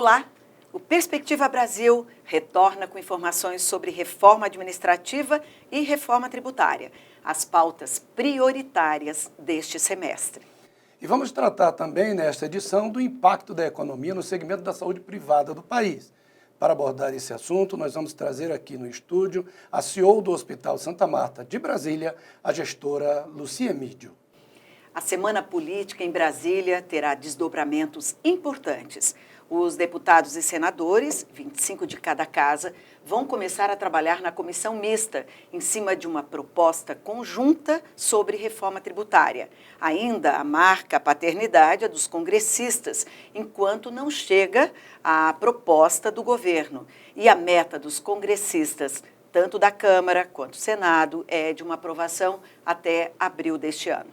Olá! O Perspectiva Brasil retorna com informações sobre reforma administrativa e reforma tributária, as pautas prioritárias deste semestre. E vamos tratar também, nesta edição, do impacto da economia no segmento da saúde privada do país. Para abordar esse assunto, nós vamos trazer aqui no estúdio a CEO do Hospital Santa Marta de Brasília, a gestora Lucia Mídio. A semana política em Brasília terá desdobramentos importantes. Os deputados e senadores, 25 de cada casa, vão começar a trabalhar na comissão mista, em cima de uma proposta conjunta sobre reforma tributária. Ainda a marca a paternidade dos congressistas, enquanto não chega a proposta do governo. E a meta dos congressistas, tanto da Câmara quanto do Senado, é de uma aprovação até abril deste ano.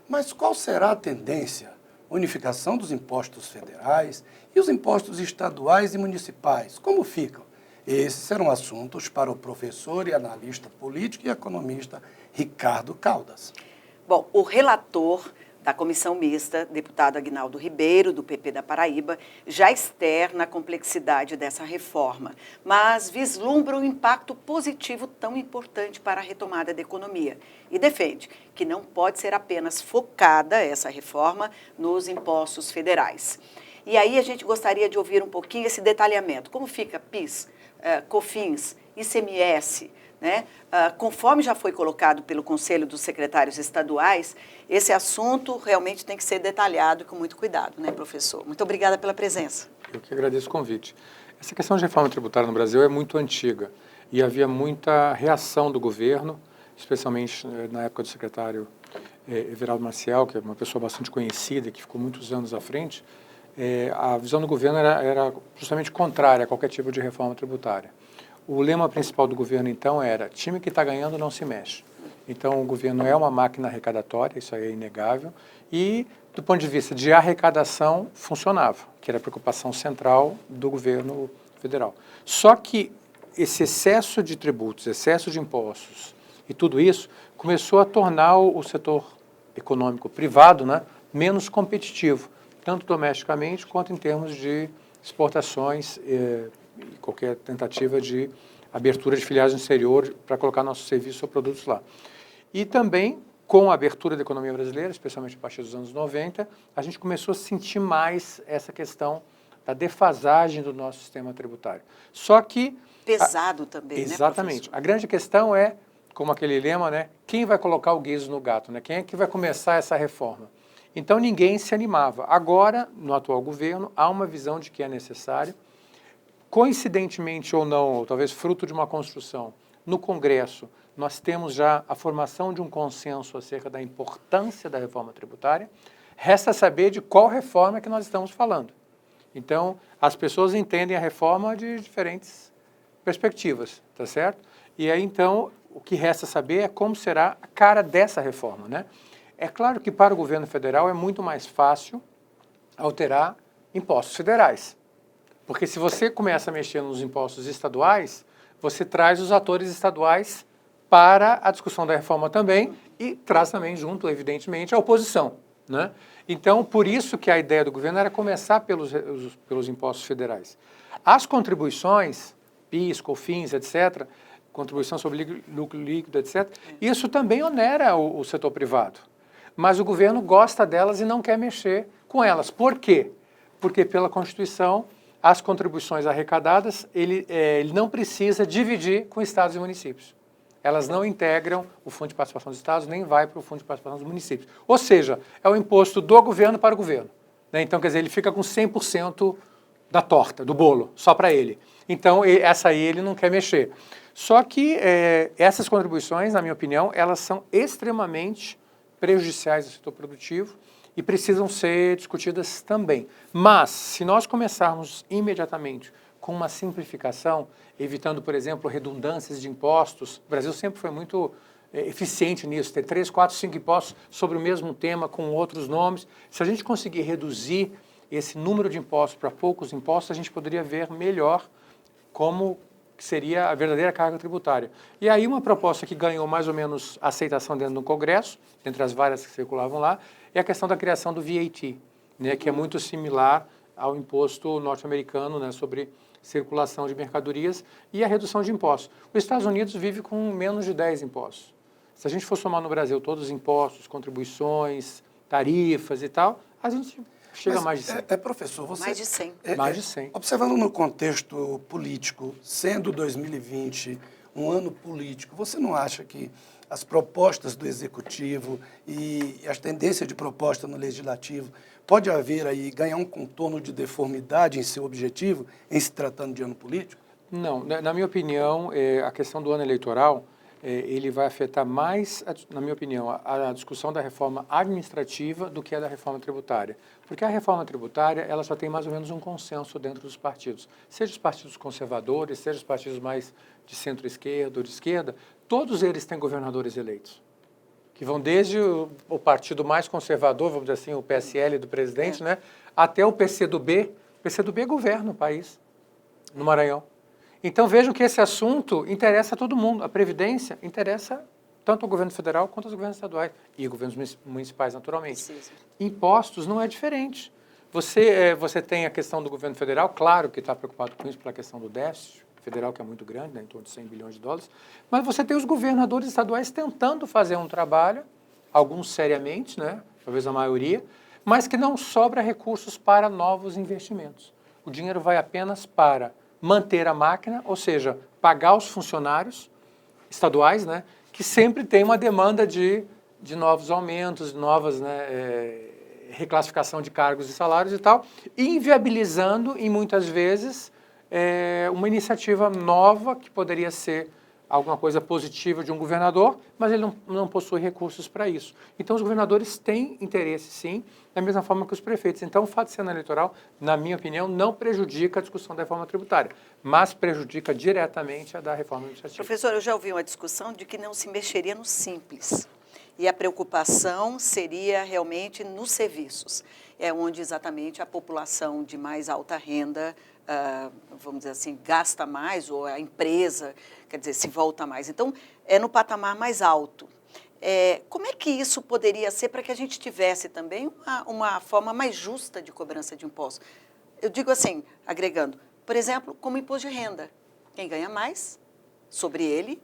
Mas qual será a tendência? Unificação dos impostos federais e os impostos estaduais e municipais, como ficam? Esses serão assuntos para o professor e analista político e economista Ricardo Caldas. Bom, o relator da comissão mista, deputado Aguinaldo Ribeiro, do PP da Paraíba, já externa a complexidade dessa reforma, mas vislumbra um impacto positivo tão importante para a retomada da economia e defende que não pode ser apenas focada essa reforma nos impostos federais. E aí a gente gostaria de ouvir um pouquinho esse detalhamento. Como fica PIS, COFINS, ICMS, né? Conforme já foi colocado pelo Conselho dos Secretários Estaduais, esse assunto realmente tem que ser detalhado e com muito cuidado, né, professor? Muito obrigada pela presença. Eu que agradeço o convite. Essa questão de reforma tributária no Brasil é muito antiga e havia muita reação do governo, especialmente na época do secretário Everaldo Maciel, que é uma pessoa bastante conhecida, que ficou muitos anos à frente. A visão do governo era justamente contrária a qualquer tipo de reforma tributária. O lema principal do governo, então, era time que está ganhando não se mexe. Então, o governo é uma máquina arrecadatória, isso aí é inegável, e, do ponto de vista de arrecadação, funcionava, que era a preocupação central do governo federal. Só que esse excesso de tributos, excesso de impostos e tudo isso começou a tornar o setor econômico privado, né, menos competitivo, tanto domesticamente quanto em termos de exportações e qualquer tentativa de abertura de filiais no exterior para colocar nossos serviços ou produtos lá. E também, com a abertura da economia brasileira, especialmente a partir dos anos 90, a gente começou a sentir mais essa questão da defasagem do nosso sistema tributário. Só que... Pesado também, exatamente. Né, professor? A grande questão é, como aquele lema, né, quem vai colocar o guiso no gato? Né? Quem é que vai começar essa reforma? Então, ninguém se animava. Agora, no atual governo, há uma visão de que é necessário. Coincidentemente ou não, ou talvez fruto de uma construção, no Congresso, nós temos já a formação de um consenso acerca da importância da reforma tributária. Resta saber de qual reforma que nós estamos falando. Então, as pessoas entendem a reforma de diferentes perspectivas, tá certo? E aí, então, o que resta saber é como será a cara dessa reforma, né? É claro que para o governo federal é muito mais fácil alterar impostos federais. Porque se você começa a mexer nos impostos estaduais, você traz os atores estaduais para a discussão da reforma também e traz também junto, evidentemente, a oposição, né? Então, por isso que a ideia do governo era começar pelos impostos federais. As contribuições, PIS, COFINS, etc., contribuição sobre lucro líquido, etc., isso também onera o setor privado. Mas o governo gosta delas e não quer mexer com elas. Por quê? Porque pela Constituição, as contribuições arrecadadas, ele não precisa dividir com estados e municípios. Elas não integram o Fundo de Participação dos Estados, nem vai para o Fundo de Participação dos Municípios. Ou seja, é o imposto do governo para o governo, né? Então, quer dizer, ele fica com 100% da torta, do bolo, só para ele. Então, essa aí ele não quer mexer. Só que essas contribuições, na minha opinião, elas são extremamente prejudiciais ao setor produtivo e precisam ser discutidas também. Mas, se nós começarmos imediatamente com uma simplificação, evitando, por exemplo, redundâncias de impostos, o Brasil sempre foi muito eficiente nisso, ter 3, 4, 5 impostos sobre o mesmo tema, com outros nomes. Se a gente conseguir reduzir esse número de impostos para poucos impostos, a gente poderia ver melhor como seria a verdadeira carga tributária. E aí uma proposta que ganhou mais ou menos aceitação dentro do Congresso, entre as várias que circulavam lá, é a questão da criação do VAT, né, que é muito similar ao imposto norte-americano, né, sobre circulação de mercadorias e a redução de impostos. Os Estados Unidos vive com menos de 10 impostos. Se a gente for somar no Brasil todos os impostos, contribuições, tarifas e tal, a gente chega a mais de 100. Professor, você... Mais de 100. Mais de 100. Observando no contexto político, sendo 2020 um ano político, você não acha que as propostas do Executivo e as tendências de proposta no Legislativo pode haver aí, ganhar um contorno de deformidade em seu objetivo, em se tratando de ano político? Não, na minha opinião, a questão do ano eleitoral, ele vai afetar mais, na minha opinião, a discussão da reforma administrativa do que a da reforma tributária. Porque a reforma tributária, ela só tem mais ou menos um consenso dentro dos partidos. Seja os partidos conservadores, seja os partidos mais de centro-esquerda ou de esquerda, todos eles têm governadores eleitos, que vão desde o partido mais conservador, vamos dizer assim, o PSL do presidente, né, até o PCdoB. O PCdoB governa o país, no Maranhão. Então vejam que esse assunto interessa a todo mundo. A Previdência interessa tanto ao governo federal quanto aos governos estaduais e governos municipais, naturalmente. Precisa. Impostos não é diferente. Você tem a questão do governo federal, claro que está preocupado com isso pela questão do déficit federal, que é muito grande, né, em torno de 100 bilhões de dólares, mas você tem os governadores estaduais tentando fazer um trabalho, alguns seriamente, né, talvez a maioria, mas que não sobra recursos para novos investimentos. O dinheiro vai apenas para manter a máquina, ou seja, pagar os funcionários estaduais, né, que sempre tem uma demanda de novos aumentos, novas, né, reclassificação de cargos e salários e tal, inviabilizando, e muitas vezes, uma iniciativa nova que poderia ser alguma coisa positiva de um governador, mas ele não possui recursos para isso. Então, os governadores têm interesse, sim, da mesma forma que os prefeitos. Então, o fato de ser ano eleitoral, na minha opinião, não prejudica a discussão da reforma tributária, mas prejudica diretamente a da reforma administrativa. Professor, eu já ouvi uma discussão de que não se mexeria no simples. E a preocupação seria realmente nos serviços, onde exatamente a população de mais alta renda, vamos dizer assim, gasta mais, ou a empresa, quer dizer, se volta mais. Então, é no patamar mais alto. Como é que isso poderia ser para que a gente tivesse também uma forma mais justa de cobrança de impostos? Eu digo assim, agregando, por exemplo, como imposto de renda. Quem ganha mais, sobre ele,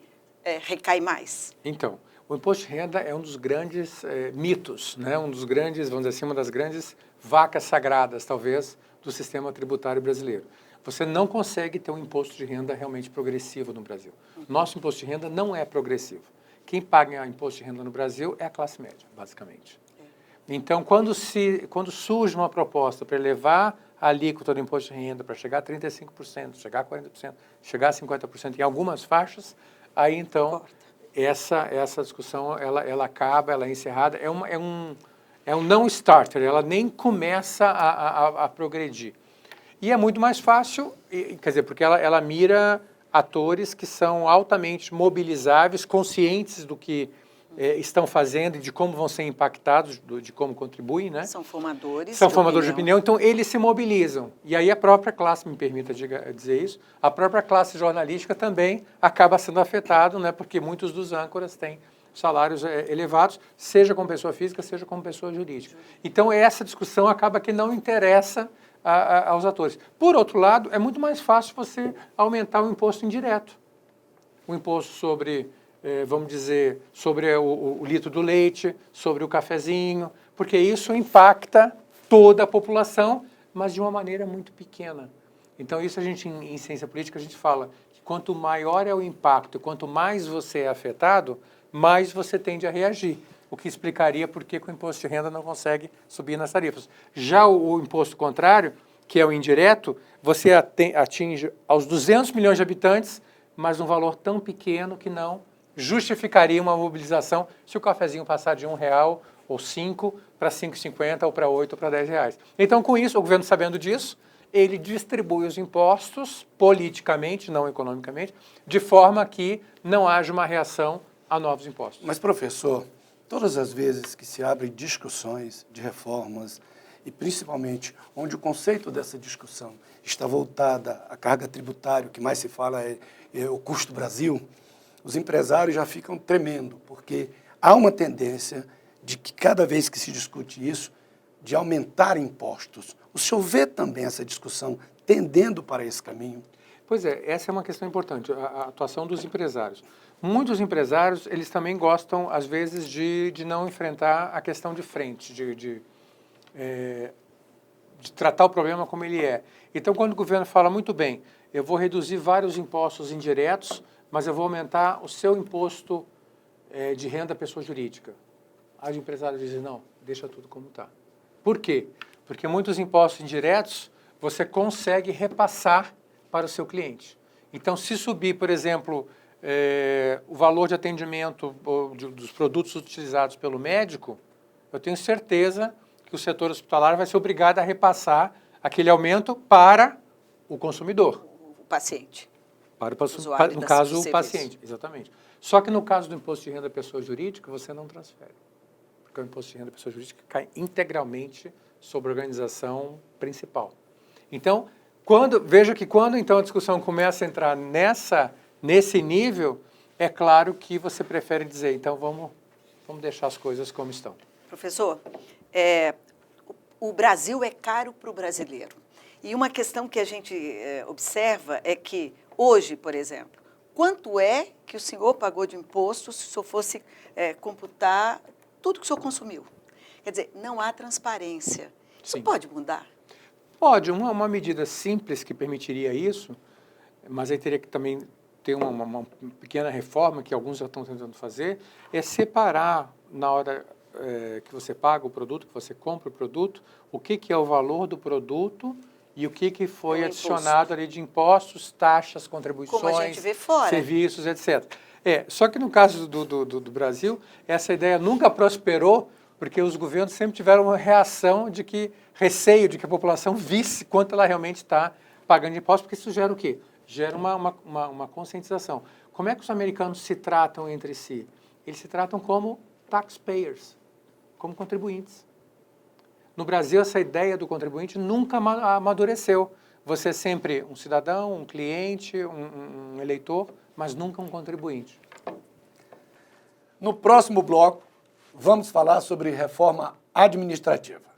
recai mais. Então, o imposto de renda é um dos grandes mitos, né? Um dos grandes, vamos dizer assim, uma das grandes vacas sagradas, talvez, do sistema tributário brasileiro. Você não consegue ter um imposto de renda realmente progressivo no Brasil. Nosso imposto de renda não é progressivo. Quem paga imposto de renda no Brasil é a classe média, basicamente. Então, quando surge uma proposta para elevar a alíquota do imposto de renda para chegar a 35%, chegar a 40%, chegar a 50% em algumas faixas, aí então essa discussão ela acaba, ela é encerrada, é um não-starter, ela nem começa a progredir. E é muito mais fácil, quer dizer, porque ela mira atores que são altamente mobilizáveis, conscientes do que estão fazendo e de como vão ser impactados, de como contribuem, né? São formadores de opinião, então eles se mobilizam. E aí a própria classe, me permita dizer isso, a própria classe jornalística também acaba sendo afetada, né? Porque muitos dos âncoras têm salários elevados, seja como pessoa física, seja como pessoa jurídica. Então essa discussão acaba que não interessa aos atores. Por outro lado, é muito mais fácil você aumentar o imposto indireto. O imposto sobre, vamos dizer, sobre o litro do leite, sobre o cafezinho, porque isso impacta toda a população, mas de uma maneira muito pequena. Então isso a gente, em ciência política, a gente fala que quanto maior é o impacto, quanto mais você é afetado, mais você tende a reagir. O que explicaria por que o imposto de renda não consegue subir nas tarifas. Já o imposto contrário, que é o indireto, você atinge aos 200 milhões de habitantes, mas um valor tão pequeno que não justificaria uma mobilização se o cafezinho passar de R$1 ou 5 para 5,50 ou para 8 ou para 10 reais. Então, com isso, o governo sabendo disso, ele distribui os impostos politicamente, não economicamente, de forma que não haja uma reação a novos impostos. Mas, professor, todas as vezes que se abrem discussões de reformas, e principalmente onde o conceito dessa discussão está voltada à carga tributária, o que mais se fala é o custo Brasil, os empresários já ficam tremendo, porque há uma tendência de que cada vez que se discute isso, de aumentar impostos. O senhor vê também essa discussão tendendo para esse caminho? Pois é, essa é uma questão importante, a atuação dos empresários. Muitos empresários, eles também gostam, às vezes, de não enfrentar a questão de frente, de tratar o problema como ele é. Então, quando o governo fala, muito bem, eu vou reduzir vários impostos indiretos, mas eu vou aumentar o seu imposto de renda à pessoa jurídica. Aí os empresários dizem, não, deixa tudo como está. Por quê? Porque muitos impostos indiretos você consegue repassar para o seu cliente. Então, se subir, por exemplo, o valor de atendimento dos produtos utilizados pelo médico, eu tenho certeza que o setor hospitalar vai ser obrigado a repassar aquele aumento para o consumidor. O paciente. Para o no caso, o paciente, exatamente. Só que no caso do imposto de renda da pessoa jurídica, você não transfere. Porque o imposto de renda da pessoa jurídica cai integralmente sobre a organização principal. Então, veja que quando então a discussão começa a entrar nesse nível, é claro que você prefere dizer, então vamos deixar as coisas como estão. Professor, o Brasil é caro para o brasileiro. E uma questão que a gente observa é que hoje, por exemplo, quanto é que o senhor pagou de imposto se o senhor fosse computar tudo que o senhor consumiu? Quer dizer, não há transparência. Isso Sim. pode mudar? Pode, uma medida simples que permitiria isso, mas aí teria que também ter uma pequena reforma, que alguns já estão tentando fazer, é separar na hora que você paga o produto, que você compra o produto, o que é o valor do produto e o que foi adicionado ali de impostos, taxas, contribuições, como a gente vê fora, serviços, etc. Só que no caso do Brasil, essa ideia nunca prosperou, porque os governos sempre tiveram uma receio de que a população visse quanto ela realmente está pagando de impostos, porque isso gera o quê? Gera uma conscientização. Como é que os americanos se tratam entre si? Eles se tratam como taxpayers, como contribuintes. No Brasil, essa ideia do contribuinte nunca amadureceu. Você é sempre um cidadão, um cliente, um eleitor, mas nunca um contribuinte. No próximo bloco, vamos falar sobre reforma administrativa.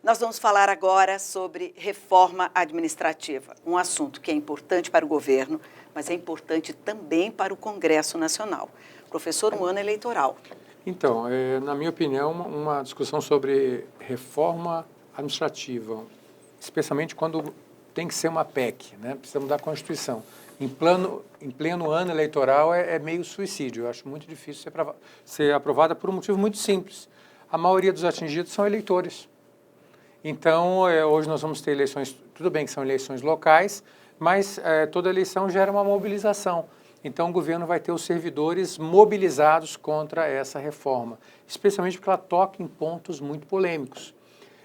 Nós vamos falar agora sobre reforma administrativa, um assunto que é importante para o governo, mas é importante também para o Congresso Nacional. Professor, um ano eleitoral. Então, na minha opinião, uma discussão sobre reforma administrativa, especialmente quando tem que ser uma PEC, né? Precisa mudar a Constituição. Em pleno ano eleitoral é meio suicídio. Eu acho muito difícil ser aprovada por um motivo muito simples. A maioria dos atingidos são eleitores. Então, hoje nós vamos ter eleições, tudo bem que são eleições locais, mas toda eleição gera uma mobilização. Então, o governo vai ter os servidores mobilizados contra essa reforma, especialmente porque ela toca em pontos muito polêmicos.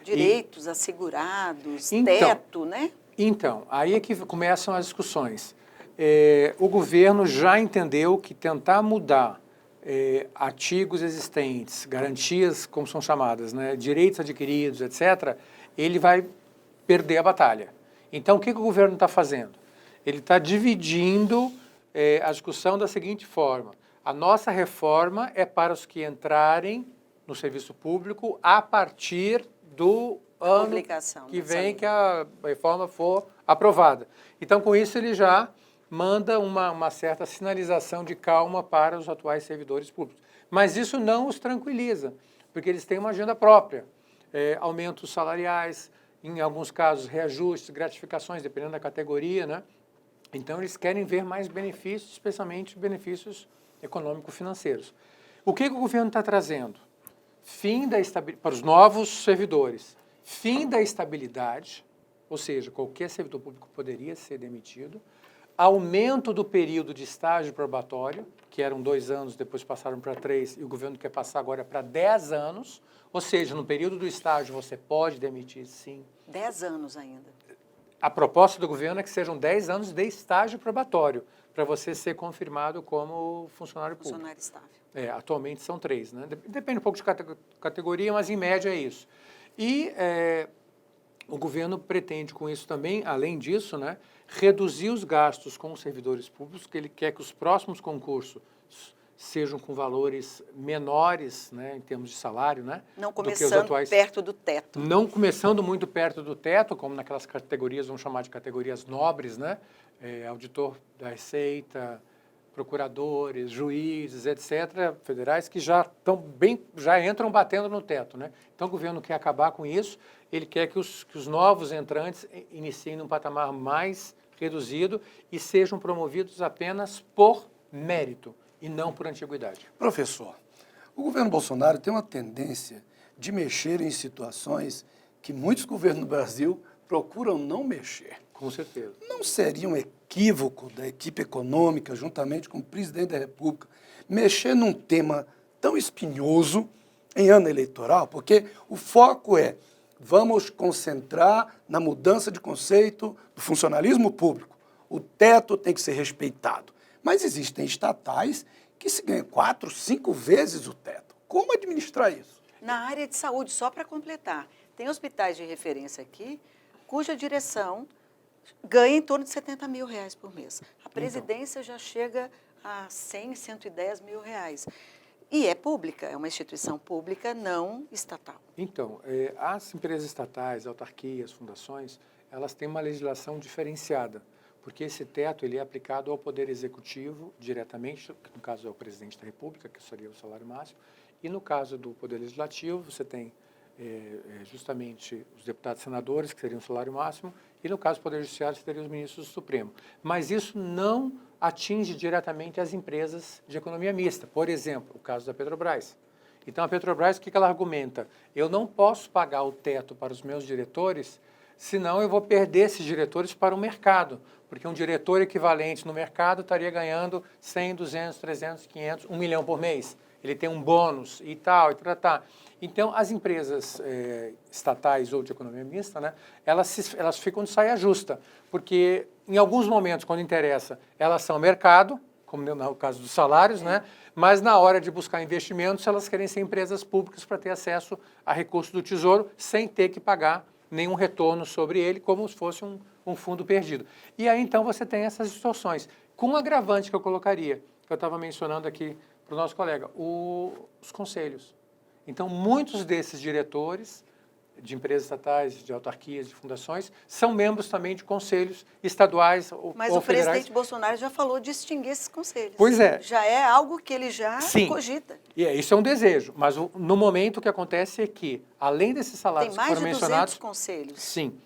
Direitos assegurados, então, teto, né? Então, aí é que começam as discussões. O governo já entendeu que tentar mudar artigos existentes, garantias, como são chamadas, né, direitos adquiridos, etc., ele vai perder a batalha. Então, o que o governo está fazendo? Ele está dividindo a discussão da seguinte forma. A nossa reforma é para os que entrarem no serviço público a partir do ano que vem que a reforma for aprovada. Então, com isso, ele já manda uma certa sinalização de calma para os atuais servidores públicos. Mas isso não os tranquiliza, porque eles têm uma agenda própria. Aumentos salariais, em alguns casos, reajustes, gratificações, dependendo da categoria, né? Então, eles querem ver mais benefícios, especialmente benefícios econômico-financeiros. O que o governo está trazendo? Para os novos servidores, fim da estabilidade, ou seja, qualquer servidor público poderia ser demitido, aumento do período de estágio probatório, que eram 2 anos, depois passaram para 3, e o governo quer passar agora para 10 anos, ou seja, no período do estágio você pode demitir, sim. 10 anos ainda. A proposta do governo é que sejam 10 anos de estágio probatório, para você ser confirmado como funcionário público. Funcionário estável. Atualmente são 3, né? Depende um pouco de categoria, mas em média é isso. E o governo pretende com isso também, além disso, né, reduzir os gastos com os servidores públicos, que ele quer que os próximos concursos sejam com valores menores, né, em termos de salário, né? Não do que os começando atuais, perto do teto. Não começando muito perto do teto, como naquelas categorias, vamos chamar de categorias nobres, né? Auditor da Receita, procuradores, juízes, etc., federais, que já entram batendo no teto, né? Então, o governo quer acabar com isso, ele quer que os novos entrantes iniciem num patamar mais reduzido e sejam promovidos apenas por mérito e não por antiguidade. Professor, o governo Bolsonaro tem uma tendência de mexer em situações que muitos governos no Brasil procuram não mexer. Com certeza. Não seria um equívoco da equipe econômica, juntamente com o presidente da República, mexer num tema tão espinhoso em ano eleitoral? Porque o foco é, vamos concentrar na mudança de conceito do funcionalismo público. O teto tem que ser respeitado. Mas existem estatais que se ganham 4, 5 vezes o teto. Como administrar isso? Na área de saúde, só para completar, tem hospitais de referência aqui, cuja direção ganha em torno de R$70 mil por mês. A presidência já chega a 100, 110 mil reais. E é pública, é uma instituição pública, não estatal. Então, as empresas estatais, autarquias, fundações, elas têm uma legislação diferenciada, porque esse teto ele é aplicado ao Poder Executivo diretamente, que no caso é o Presidente da República, que seria o salário máximo, e no caso do Poder Legislativo, você tem justamente os deputados e senadores, que seriam o salário máximo, e no caso do Poder Judiciário, seria os ministros do Supremo. Mas isso não atinge diretamente as empresas de economia mista. Por exemplo, o caso da Petrobras. Então, a Petrobras, o que ela argumenta? Eu não posso pagar o teto para os meus diretores, senão eu vou perder esses diretores para o mercado, porque um diretor equivalente no mercado estaria ganhando 100, 200, 300, 500, 1 milhão por mês. Ele tem um bônus e tal, e tal. Então, as empresas estatais ou de economia mista, né, elas ficam de saia justa, porque em alguns momentos, quando interessa, elas são mercado, como no caso dos salários, né, mas na hora de buscar investimentos, elas querem ser empresas públicas para ter acesso a recursos do Tesouro sem ter que pagar nenhum retorno sobre ele, como se fosse um fundo perdido. E aí, então, você tem essas distorções. Com um agravante que eu colocaria, que eu estava mencionando aqui para o nosso colega, os conselhos. Então, muitos desses diretores de empresas estatais, de autarquias, de fundações, são membros também de conselhos estaduais ou federais. Mas o presidente Bolsonaro já falou de extinguir esses conselhos. Pois é. Já é algo que ele já cogita. Isso é um desejo, mas no momento o que acontece é que, além desses salários que foram mencionados... Tem mais de 200 conselhos. Sim.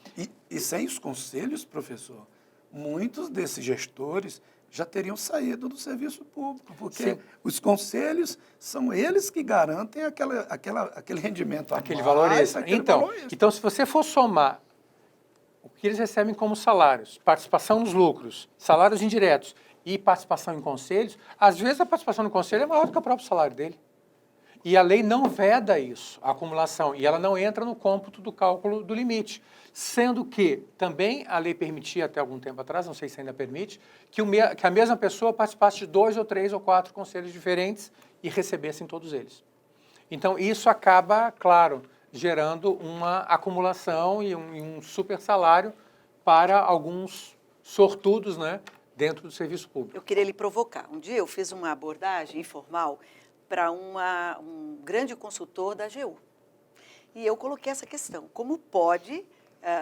E sem os conselhos, professor, muitos desses gestores já teriam saído do serviço público, porque os conselhos são eles que garantem aquele rendimento aquele valor extra. Então, se você for somar o que eles recebem como salários, participação nos lucros, salários indiretos e participação em conselhos, às vezes a participação no conselho é maior do que o próprio salário dele. E a lei não veda isso, a acumulação, e ela não entra no cômputo do cálculo do limite. Sendo que também a lei permitia, até algum tempo atrás, não sei se ainda permite, que a mesma pessoa participasse de 2 ou 3 ou 4 conselhos diferentes e recebessem todos eles. Então, isso acaba, claro, gerando uma acumulação e um super salário para alguns sortudos, né, dentro do serviço público. Eu queria lhe provocar. Um dia eu fiz uma abordagem informal para um grande consultor da AGU. E eu coloquei essa questão. Como pode,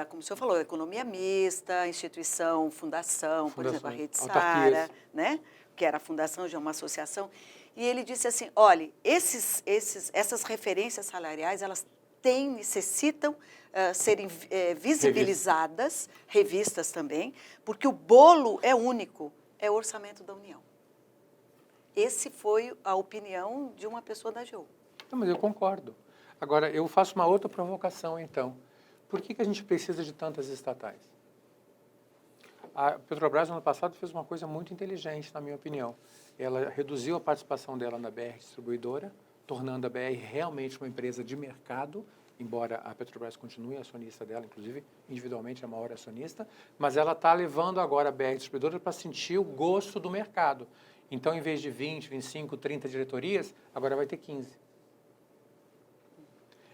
como o senhor falou, economia mista, instituição, fundação, por exemplo, a Rede Sara, né, que era a fundação de uma associação. E ele disse assim, olha, essas referências salariais, elas necessitam serem visibilizadas, revistas também, porque o bolo é único, é o orçamento da União. Esse foi a opinião de uma pessoa da AGU. Não, mas eu concordo. Agora, eu faço uma outra provocação, então. Por que a gente precisa de tantas estatais? A Petrobras, no ano passado, fez uma coisa muito inteligente, na minha opinião. Ela reduziu a participação dela na BR Distribuidora, tornando a BR realmente uma empresa de mercado, embora a Petrobras continue acionista dela, inclusive individualmente é a maior acionista, mas ela está levando agora a BR Distribuidora para sentir o gosto do mercado. Então, em vez de 20, 25, 30 diretorias, agora vai ter 15.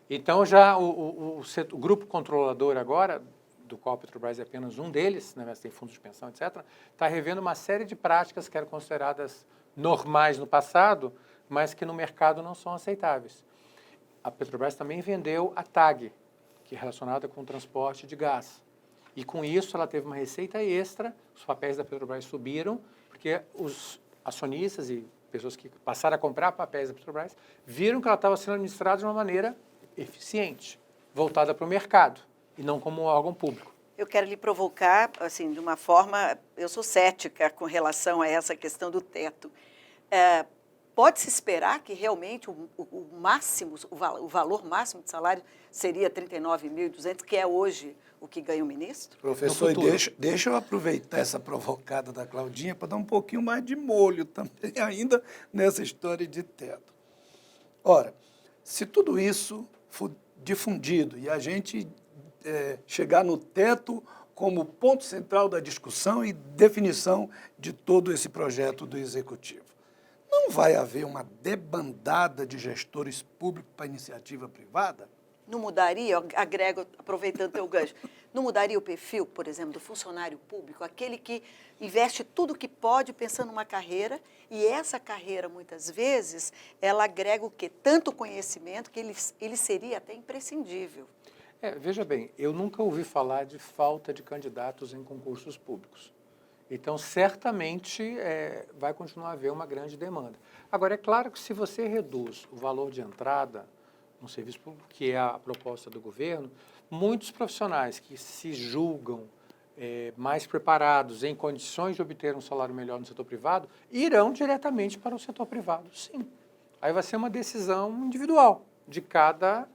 Então, já o grupo controlador agora, do qual a Petrobras é apenas um deles, né, mas tem fundos de pensão, etc., está revendo uma série de práticas que eram consideradas normais no passado, mas que no mercado não são aceitáveis. A Petrobras também vendeu a TAG, que é relacionada com o transporte de gás. E com isso ela teve uma receita extra, os papéis da Petrobras subiram, porque os acionistas e pessoas que passaram a comprar papéis da Petrobras viram que ela estava sendo administrada de uma maneira eficiente, voltada para o mercado e não como um órgão público. Eu quero lhe provocar, assim, de uma forma, eu sou cética com relação a essa questão do teto. Pode-se esperar que realmente o valor máximo de salário seria 39.200, que é hoje o que ganha o ministro? Professor, deixa eu aproveitar essa provocada da Claudinha para dar um pouquinho mais de molho também ainda nessa história de teto. Ora, se tudo isso for difundido e a gente chegar no teto como ponto central da discussão e definição de todo esse projeto do Executivo, não vai haver uma debandada de gestores públicos para iniciativa privada? Não mudaria, eu agrego, aproveitando o teu gancho, não mudaria o perfil, por exemplo, do funcionário público, aquele que investe tudo que pode pensando numa carreira, e essa carreira, muitas vezes, ela agrega o quê? Tanto conhecimento que ele seria até imprescindível. Veja bem, eu nunca ouvi falar de falta de candidatos em concursos públicos. Então, certamente, vai continuar a haver uma grande demanda. Agora, é claro que se você reduz o valor de entrada no serviço público, que é a proposta do governo, muitos profissionais que se julgam mais preparados, em condições de obter um salário melhor no setor privado, irão diretamente para o setor privado, sim. Aí vai ser uma decisão individual de cada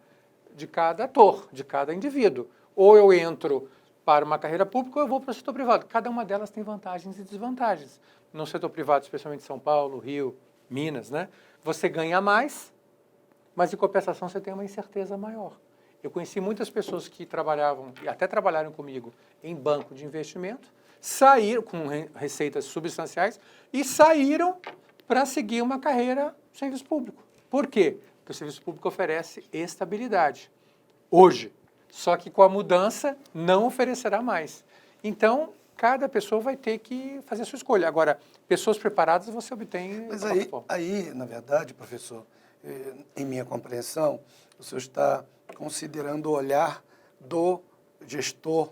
ator, de cada indivíduo. Ou eu entro para uma carreira pública ou eu vou para o setor privado. Cada uma delas tem vantagens e desvantagens. No setor privado, especialmente São Paulo, Rio, Minas, né, você ganha mais, mas em compensação você tem uma incerteza maior. Eu conheci muitas pessoas que trabalhavam, e até trabalharam comigo, em banco de investimento, saíram com receitas substanciais e saíram para seguir uma carreira no serviço público. Por quê? Porque o serviço público oferece estabilidade. Hoje. Só que com a mudança não oferecerá mais. Então, cada pessoa vai ter que fazer a sua escolha. Agora, pessoas preparadas você obtém... Mas aí, na verdade, professor, em minha compreensão, o senhor está considerando o olhar do gestor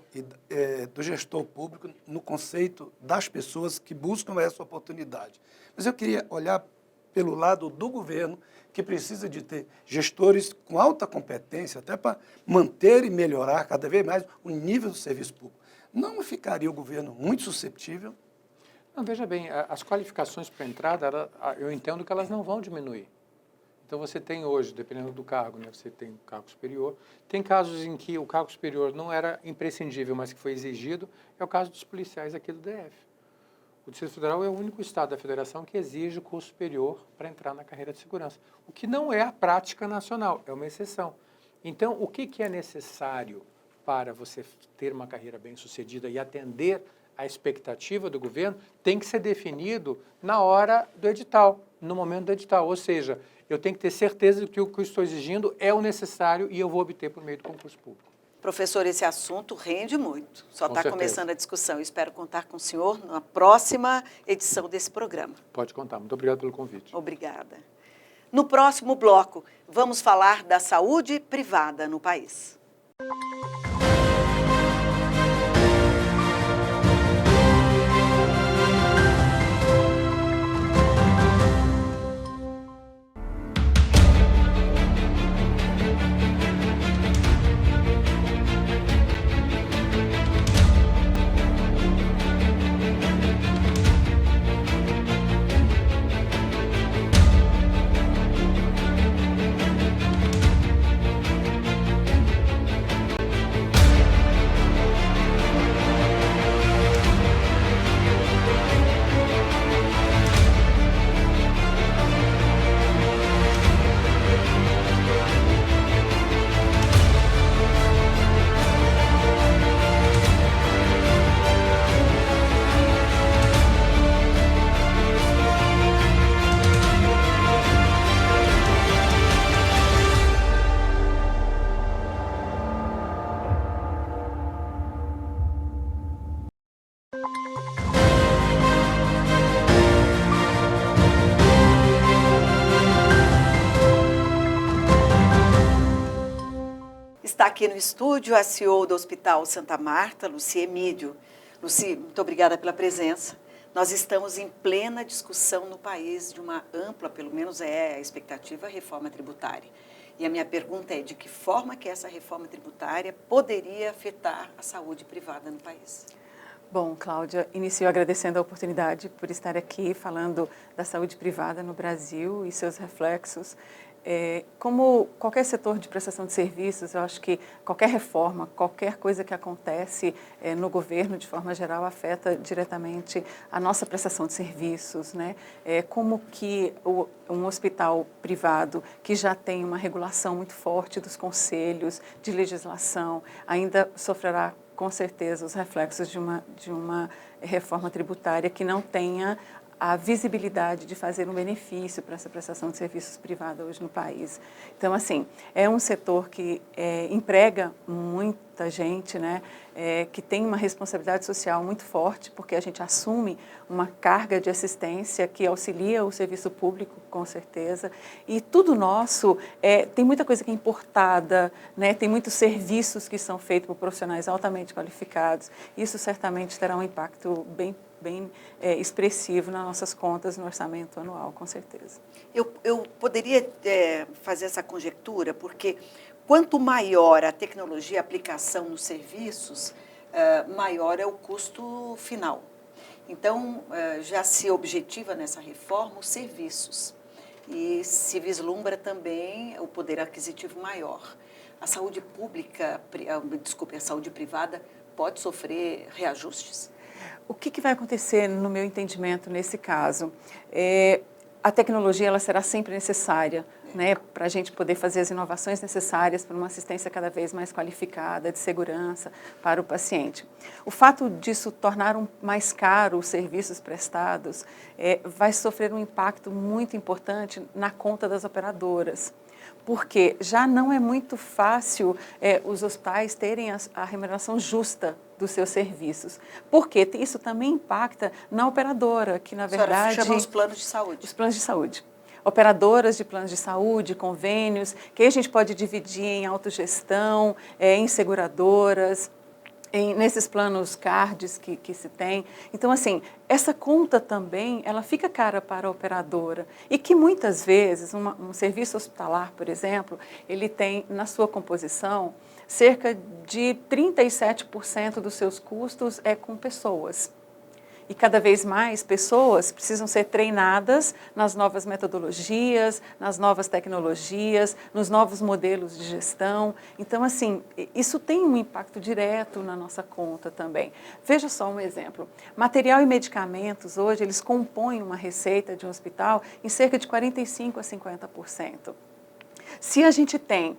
público no conceito das pessoas que buscam essa oportunidade. Mas eu queria olhar pelo lado do governo, que precisa de ter gestores com alta competência, até para manter e melhorar cada vez mais o nível do serviço público. Não ficaria o governo muito suscetível? Não, veja bem, as qualificações para entrada, eu entendo que elas não vão diminuir. Então, você tem hoje, dependendo do cargo, né, você tem cargo superior, tem casos em que o cargo superior não era imprescindível, mas que foi exigido, é o caso dos policiais aqui do DF. O Distrito Federal é o único estado da federação que exige o curso superior para entrar na carreira de segurança, o que não é a prática nacional, é uma exceção. Então, o que é necessário para você ter uma carreira bem-sucedida e atender à expectativa do governo tem que ser definido na hora do edital, no momento do edital. Ou seja, eu tenho que ter certeza de que o que eu estou exigindo é o necessário e eu vou obter por meio do concurso público. Professor, esse assunto rende muito. Só Com está certeza. começando a discussão. Espero contar com o senhor na próxima edição desse programa. Pode contar. Muito obrigado pelo convite. Obrigada. No próximo bloco, vamos falar da saúde privada no país. Está aqui no estúdio a CEO do Hospital Santa Marta, Luci Emídio. Luci, muito obrigada pela presença. Nós estamos em plena discussão no país de uma ampla, pelo menos é a expectativa, reforma tributária. E a minha pergunta é: de que forma que essa reforma tributária poderia afetar a saúde privada no país? Bom, Cláudia, inicio agradecendo a oportunidade por estar aqui falando da saúde privada no Brasil e seus reflexos. Como qualquer setor de prestação de serviços, eu acho que qualquer reforma, qualquer coisa que acontece no governo, de forma geral, afeta diretamente a nossa prestação de serviços, né? Como que um hospital privado, que já tem uma regulação muito forte dos conselhos de legislação, ainda sofrerá com certeza os reflexos de uma reforma tributária que não tenha a visibilidade de fazer um benefício para essa prestação de serviços privada hoje no país. Então, assim, é um setor que emprega muita gente, né, que tem uma responsabilidade social muito forte, porque a gente assume uma carga de assistência que auxilia o serviço público, com certeza, e tudo nosso, tem muita coisa que é importada, né, tem muitos serviços que são feitos por profissionais altamente qualificados. Isso certamente terá um impacto bem expressivo nas nossas contas no orçamento anual, com certeza. Eu poderia fazer essa conjectura, porque quanto maior a tecnologia, a aplicação nos serviços, maior é o custo final. Então, já se objetiva nessa reforma os serviços e se vislumbra também o poder aquisitivo maior. A saúde pública, a saúde privada pode sofrer reajustes? O que vai acontecer, no meu entendimento, nesse caso? A tecnologia ela será sempre necessária, né, para a gente poder fazer as inovações necessárias para uma assistência cada vez mais qualificada, de segurança para o paciente. O fato disso tornar mais caro os serviços prestados vai sofrer um impacto muito importante na conta das operadoras, porque já não é muito fácil os hospitais terem a remuneração justa dos seus serviços, porque isso também impacta na operadora, que na verdade... chama os planos de saúde. Os planos de saúde. Operadoras de planos de saúde, convênios, que a gente pode dividir em autogestão, em seguradoras, nesses planos CARDs que se tem. Então, assim, essa conta também, ela fica cara para a operadora e que muitas vezes, um serviço hospitalar, por exemplo, ele tem na sua composição cerca de 37% dos seus custos com pessoas. E cada vez mais pessoas precisam ser treinadas nas novas metodologias, nas novas tecnologias, nos novos modelos de gestão. Então, assim, isso tem um impacto direto na nossa conta também. Veja só um exemplo. Material e medicamentos, hoje, eles compõem uma receita de um hospital em cerca de 45% a 50%. Se a gente tem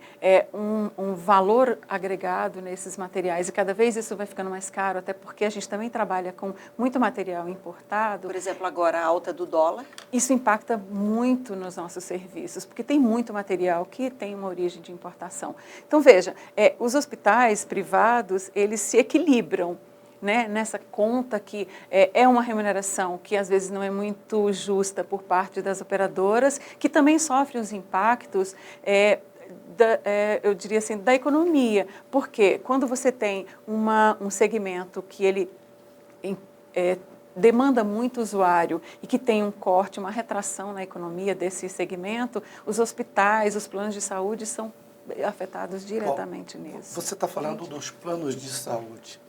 um valor agregado nesses materiais, e cada vez isso vai ficando mais caro, até porque a gente também trabalha com muito material importado. Por exemplo, agora a alta do dólar. Isso impacta muito nos nossos serviços, porque tem muito material que tem uma origem de importação. Então, veja, os hospitais privados, eles se equilibram, né, nessa conta que é uma remuneração que às vezes não é muito justa por parte das operadoras, que também sofrem os impactos, eu diria assim, da economia. Porque quando você tem um segmento que ele demanda muito usuário e que tem um corte, uma retração na economia desse segmento, os hospitais, os planos de saúde são afetados diretamente nisso. Você está falando dos planos de saúde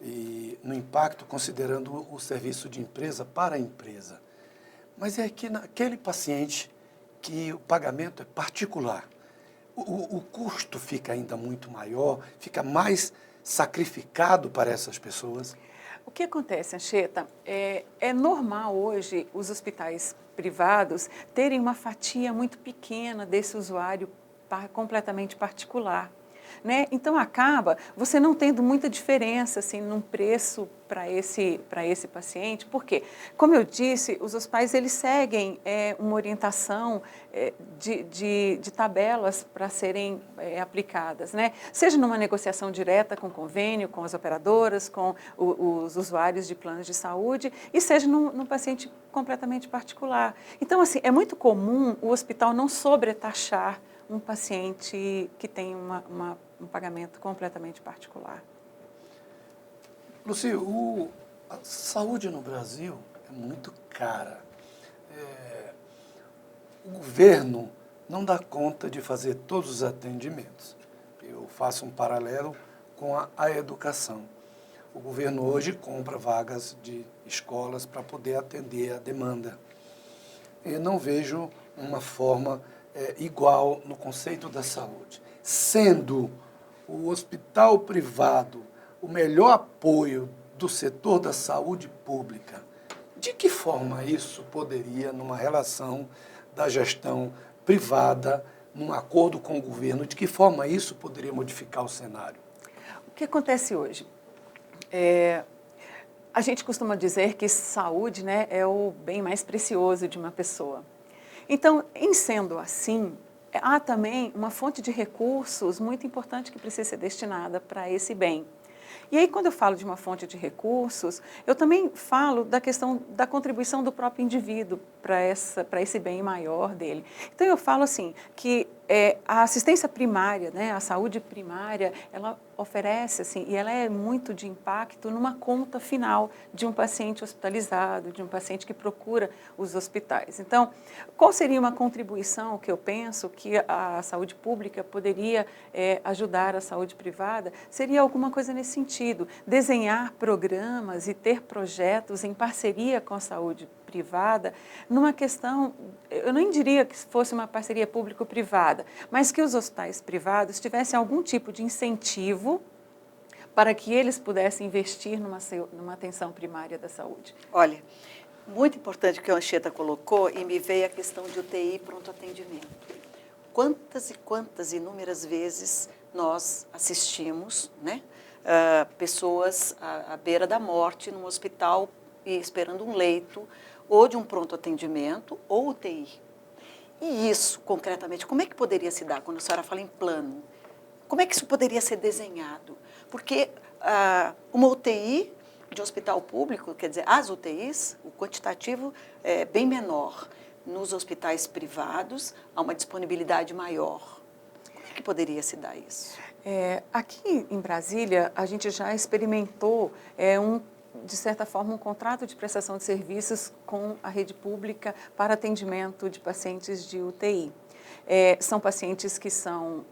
e no impacto considerando o serviço de empresa para a empresa. Mas é que naquele paciente que o pagamento é particular, o custo fica ainda muito maior, fica mais sacrificado para essas pessoas. O que acontece, Anchieta, é normal hoje os hospitais privados terem uma fatia muito pequena desse usuário completamente particular. Né? Então, acaba você não tendo muita diferença assim, num preço para esse paciente. Por quê? Como eu disse, os hospitais eles seguem uma orientação de tabelas para serem aplicadas. Né? Seja numa negociação direta com convênio, com as operadoras, com os usuários de planos de saúde, e seja num paciente completamente particular. Então, assim, é muito comum o hospital não sobretaxar um paciente que tem um pagamento completamente particular. Luci, a saúde no Brasil é muito cara. O governo não dá conta de fazer todos os atendimentos. Eu faço um paralelo com a educação. O governo hoje compra vagas de escolas para poder atender a demanda. Eu não vejo uma forma igual no conceito da saúde. Sendo o hospital privado o melhor apoio do setor da saúde pública, de que forma isso poderia, numa relação da gestão privada, num acordo com o governo, de que forma isso poderia modificar o cenário? O que acontece hoje? A gente costuma dizer que saúde, né, é o bem mais precioso de uma pessoa. Então, em sendo assim, há também uma fonte de recursos muito importante que precisa ser destinada para esse bem. E aí, quando eu falo de uma fonte de recursos, eu também falo da questão da contribuição do próprio indivíduo para esse bem maior dele. Então, eu falo assim, que a assistência primária, né, a saúde primária, ela oferece, assim, e ela é muito de impacto numa conta final de um paciente hospitalizado, de um paciente que procura os hospitais. Então, qual seria uma contribuição que eu penso que a saúde pública poderia ajudar a saúde privada? Seria alguma coisa nesse sentido, desenhar programas e ter projetos em parceria com a saúde privada, numa questão, eu nem diria que fosse uma parceria público-privada, mas que os hospitais privados tivessem algum tipo de incentivo para que eles pudessem investir numa atenção primária da saúde. Olha, muito importante o que a Anchieta colocou, e me veio a questão de UTI e pronto atendimento. Quantas e quantas inúmeras vezes nós assistimos, né, pessoas à beira da morte num hospital e esperando um leito, ou de um pronto atendimento, ou UTI. E isso, concretamente, como é que poderia se dar quando a senhora fala em plano? Como é que isso poderia ser desenhado? Porque uma UTI de hospital público, quer dizer, as UTIs, o quantitativo é bem menor. Nos hospitais privados, há uma disponibilidade maior. Como é que poderia se dar isso? Aqui em Brasília, a gente já experimentou de certa forma, um contrato de prestação de serviços com a rede pública para atendimento de pacientes de UTI. São pacientes que são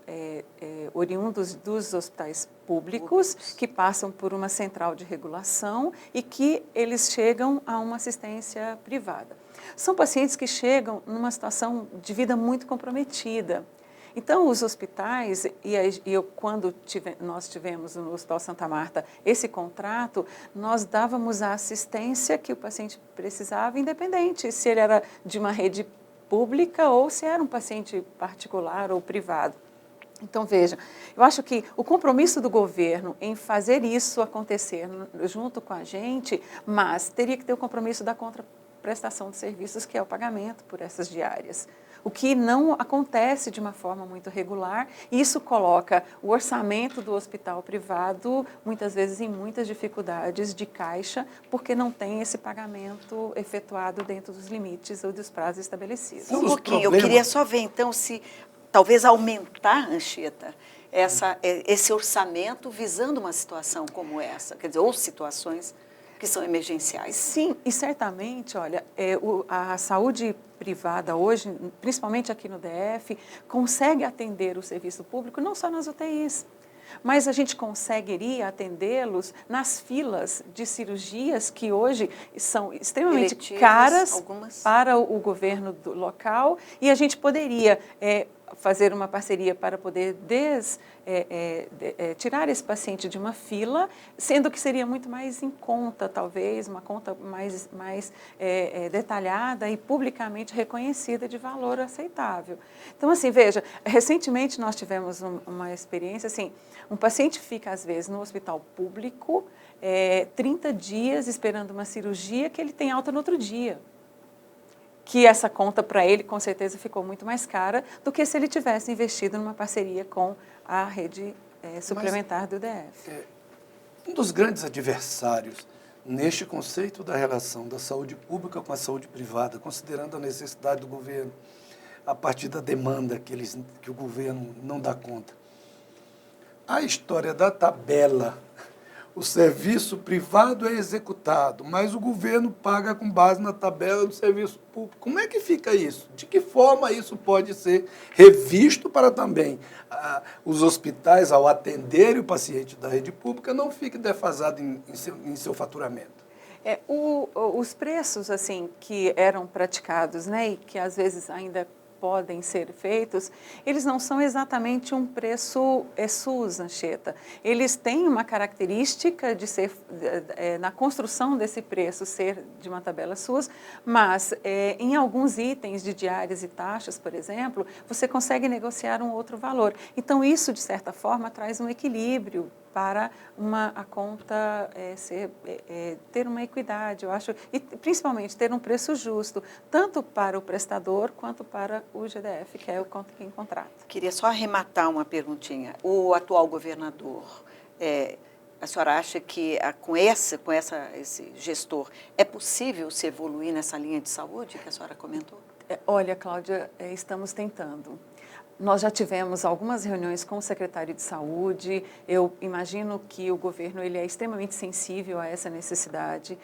oriundos dos hospitais públicos, que passam por uma central de regulação e que eles chegam a uma assistência privada. São pacientes que chegam numa situação de vida muito comprometida. Então, os hospitais, quando nós tivemos no Hospital Santa Marta esse contrato, nós dávamos a assistência que o paciente precisava, independente se ele era de uma rede pública ou se era um paciente particular ou privado. Então, veja, eu acho que o compromisso do governo em fazer isso acontecer junto com a gente, mas teria que ter o compromisso da contraprestação de serviços, que é o pagamento por essas diárias. O que não acontece de uma forma muito regular, isso coloca o orçamento do hospital privado, muitas vezes, em muitas dificuldades de caixa, porque não tem esse pagamento efetuado dentro dos limites ou dos prazos estabelecidos. Um pouquinho, eu queria só ver, então, se talvez aumentar, Anchieta, esse orçamento visando uma situação como essa, quer dizer, ou situações que são emergenciais. Sim, e certamente, olha, a saúde privada hoje, principalmente aqui no DF, consegue atender o serviço público não só nas UTIs, mas a gente conseguiria atendê-los nas filas de cirurgias que hoje são extremamente eletivas, caras algumas, para o governo do local, e a gente poderia fazer uma parceria para poder tirar esse paciente de uma fila, sendo que seria muito mais em conta, talvez, uma conta mais detalhada e publicamente reconhecida de valor aceitável. Então, assim, veja, recentemente nós tivemos uma experiência, assim, um paciente fica, às vezes, no hospital público, 30 dias esperando uma cirurgia que ele tem alta no outro dia. Que essa conta para ele, com certeza, ficou muito mais cara do que se ele tivesse investido numa parceria com a rede suplementar do DF. Um dos grandes adversários neste conceito da relação da saúde pública com a saúde privada, considerando a necessidade do governo, a partir da demanda que o governo não dá conta. A história da tabela, o serviço privado é executado, mas o governo paga com base na tabela do serviço público. Como é que fica isso? De que forma isso pode ser revisto para também os hospitais, ao atenderem o paciente da rede pública, não fiquem defasados em seu faturamento? Os preços assim que eram praticados, né, e que às vezes ainda podem ser feitos, eles não são exatamente um preço SUS, Anchieta. Eles têm uma característica de ser, na construção desse preço, ser de uma tabela SUS, mas em alguns itens de diárias e taxas, por exemplo, você consegue negociar um outro valor. Então, isso, de certa forma, traz um equilíbrio para a conta ter uma equidade, eu acho, e principalmente ter um preço justo, tanto para o prestador quanto para o GDF, que é quem contrata. Queria só arrematar uma perguntinha. O atual governador, a senhora acha que com esse gestor é possível se evoluir nessa linha de saúde que a senhora comentou? Olha, Cláudia, estamos tentando. Nós já tivemos algumas reuniões com o secretário de Saúde. Eu imagino que o governo ele é extremamente sensível a essa necessidade.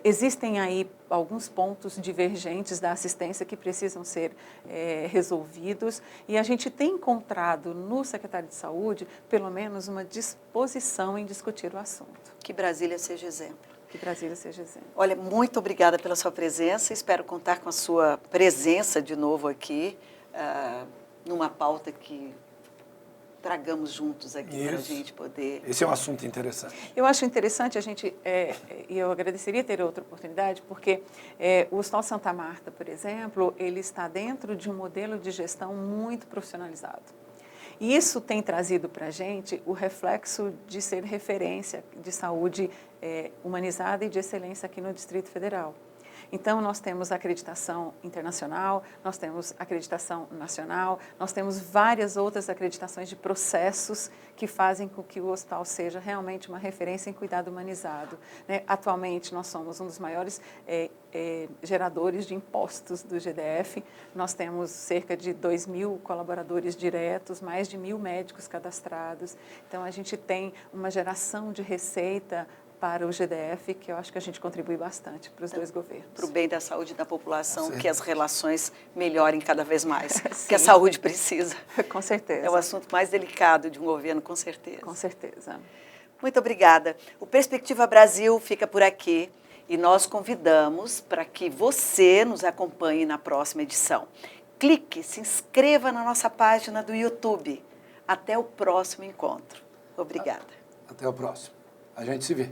Existem aí alguns pontos divergentes da assistência que precisam ser resolvidos. E a gente tem encontrado no secretário de Saúde, pelo menos, uma disposição em discutir o assunto. Que Brasília seja exemplo. Que Brasília seja exemplo. Olha, muito obrigada pela sua presença. Espero contar com a sua presença de novo aqui. Numa pauta que tragamos juntos aqui para a gente poder... Esse é um assunto interessante. Eu acho interessante a gente, e eu agradeceria ter outra oportunidade, porque o Hospital Santa Marta, por exemplo, ele está dentro de um modelo de gestão muito profissionalizado. E isso tem trazido para a gente o reflexo de ser referência de saúde humanizada e de excelência aqui no Distrito Federal. Então, nós temos acreditação internacional, nós temos acreditação nacional, nós temos várias outras acreditações de processos que fazem com que o hospital seja realmente uma referência em cuidado humanizado. Atualmente, nós somos um dos maiores geradores de impostos do GDF, nós temos cerca de 2.000 colaboradores diretos, mais de 1.000 médicos cadastrados, então a gente tem uma geração de receita para o GDF, que eu acho que a gente contribui bastante para os dois governos. Para o bem da saúde da população, que as relações melhorem cada vez mais, que a Sim. saúde precisa. Com certeza. É o assunto mais delicado de um governo, com certeza. Com certeza. Muito obrigada. O Perspectiva Brasil fica por aqui e nós convidamos para que você nos acompanhe na próxima edição. Clique, se inscreva na nossa página do YouTube. Até o próximo encontro. Obrigada. Até o próximo. A gente se vê.